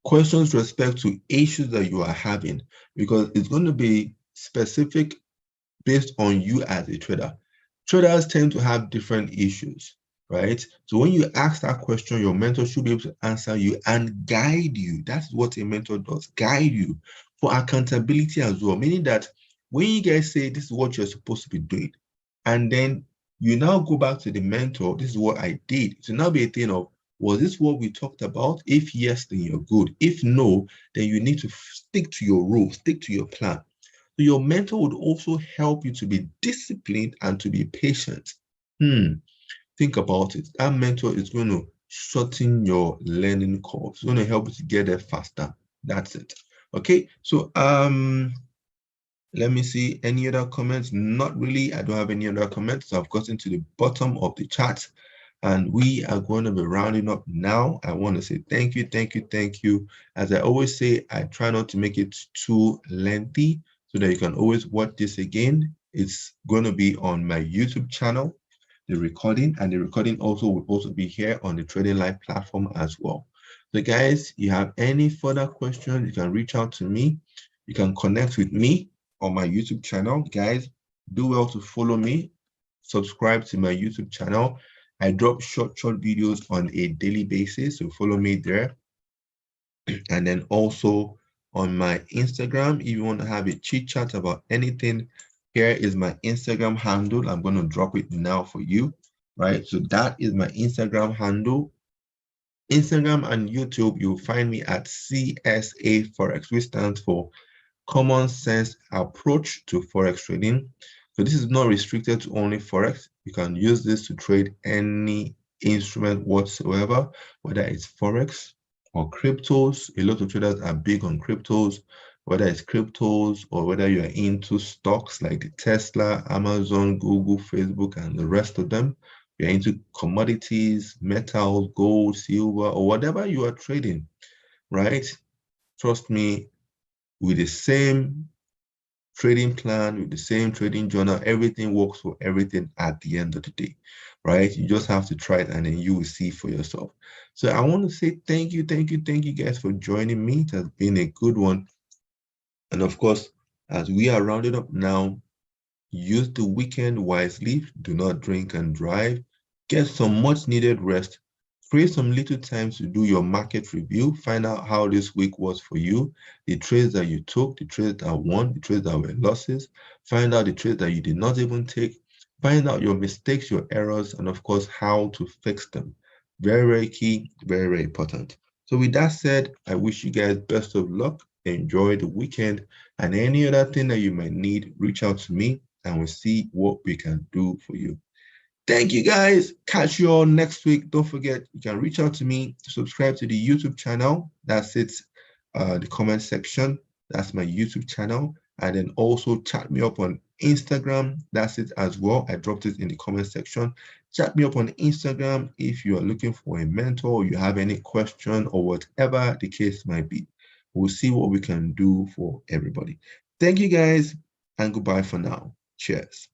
Questions with respect to issues that you are having, because it's going to be specific based on you as a trader. Traders tend to have different issues, right? So when you ask that question, your mentor should be able to answer you and guide you. That's what a mentor does, guide you for accountability as well, meaning that when you guys say this is what you're supposed to be doing, and then you now go back to the mentor, this is what I did. So now be a thing of, was this what we talked about? If yes, then you're good. If no, then you need to stick to your rules, stick to your plan. So your mentor would also help you to be disciplined and to be patient. Think about it. That mentor is going to shorten your learning curve. It's going to help you to get there faster. That's it. Okay. So let me see any other comments. Not really. I don't have any other comments. So I've gotten to the bottom of the chat, and we are going to be rounding up now. I want to say thank you, thank you, thank you. As I always say, I try not to make it too lengthy so that you can always watch this again. It's going to be on my YouTube channel, the recording, and the recording also will also be here on the Trading Live platform as well. So guys, you have any further questions, you can reach out to me. You can connect with me on my YouTube channel. Guys, do well to follow me, subscribe to my YouTube channel. I drop short videos on a daily basis, so follow me there. And then also on my Instagram, if you want to have a chit chat about anything, here is my Instagram handle. I'm going to drop it now for you, right? So that is my Instagram handle. Instagram and YouTube, you'll find me at CSA Forex, which stands for Common Sense Approach to Forex Trading. So this is not restricted to only Forex. You can use this to trade any instrument whatsoever, whether it's Forex or cryptos. A lot of traders are big on cryptos, whether it's cryptos or whether you're into stocks like the Tesla, Amazon, Google, Facebook, and the rest of them. You're into commodities, metals, gold, silver, or whatever you are trading, right? Trust me, with the same trading plan, with the same trading journal, everything works for everything at the end of the day, right? You just have to try it and then you will see for yourself. So I want to say thank you guys for joining me. It has been a good one. And of course, as we are rounded up now, use the weekend wisely. Do not drink and drive. Get some much needed rest. Create some little time to do your market review. Find out how this week was for you, the trades that you took, the trades that won, the trades that were losses. Find out the trades that you did not even take. Find out your mistakes, your errors, and of course, how to fix them. Very, very key, very, very important. So with that said, I wish you guys best of luck. Enjoy the weekend, and any other thing that you might need, reach out to me and we'll see what we can do for you. Thank you guys. Catch you all next week. Don't forget, you can reach out to me, subscribe to the YouTube channel. That's it, the comment section. That's my YouTube channel. And then also chat me up on Instagram. That's it as well. I dropped it in the comment section. Chat me up on Instagram if you are looking for a mentor, or you have any question or whatever the case might be. We'll see what we can do for everybody. Thank you guys, and goodbye for now. Cheers.